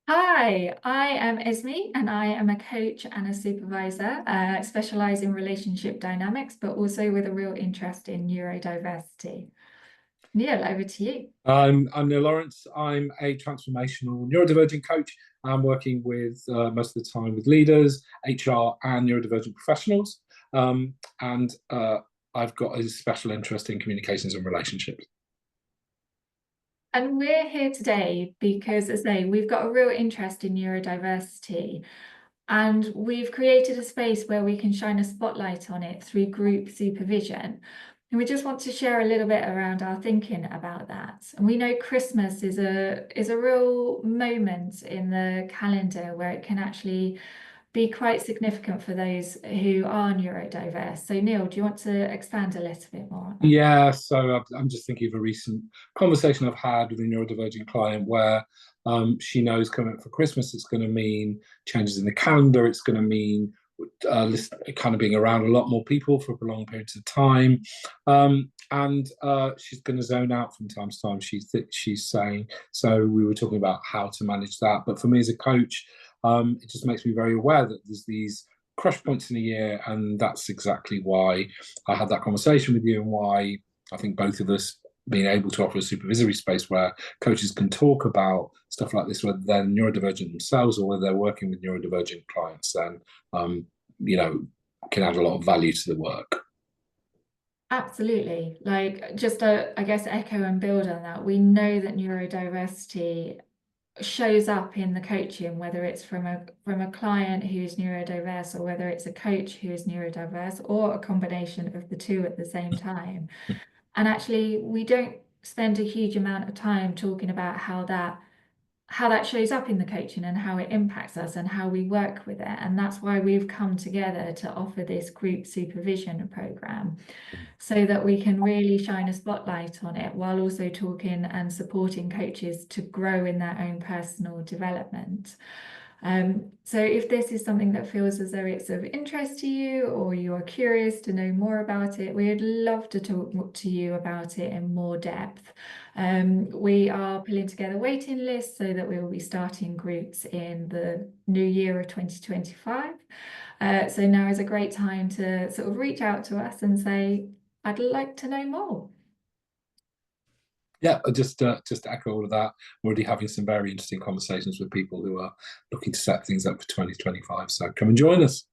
Hi, I am Esmee and I am a coach and a supervisor. I specialize in relationship dynamics, but also with a real interest in neurodiversity. Neil, over to you. I'm Neil Lawrence. I'm a transformational neurodivergent coach. I'm working with most of the time with leaders, HR, and neurodivergent professionals. And I've got a special interest in communications and relationships. And we're here today because, as I say, we've got a real interest in neurodiversity. And we've created a space where we can shine a spotlight on it through group supervision. And we just want to share a little bit around our thinking about that. And we know Christmas is a real moment in the calendar where it can actually be quite significant for those who are neurodiverse. So Neil, do you want to expand a little bit more on that? Yeah, so I'm just thinking of a recent conversation I've had with a neurodivergent client where she knows coming up for Christmas, it's going to mean changes in the calendar. It's going to mean kind of being around a lot more people for prolonged periods of time. And she's going to zone out from time to time, she's saying. So we were talking about how to manage that. But for me as a coach, it just makes me very aware that there's these crush points in a year, and that's exactly why I had that conversation with you, and why I think both of us being able to offer a supervisory space where coaches can talk about stuff like this, whether they're neurodivergent themselves or whether they're working with neurodivergent clients, then um, you know, can add a lot of value to the work. Absolutely. Like just I guess echo and build on that. We know that neurodiversity shows up in the coaching, whether it's from a client who's neurodiverse or whether it's a coach who is neurodiverse or a combination of the two at the same time. And actually, we don't spend a huge amount of time talking about how that shows up in the coaching and how it impacts us and how we work with it. And that's why we've come together to offer this group supervision program so that we can really shine a spotlight on it while also talking and supporting coaches to grow in their own personal development. So if this is something that feels as though it's of interest to you or you are curious to know more about it, we'd love to talk to you about it in more depth. We are pulling together waiting lists so that we will be starting groups in the new year of 2025. So now is a great time to sort of reach out to us and say, I'd like to know more. Yeah, just to echo all of that. We're already having some very interesting conversations with people who are looking to set things up for 2025. So come and join us.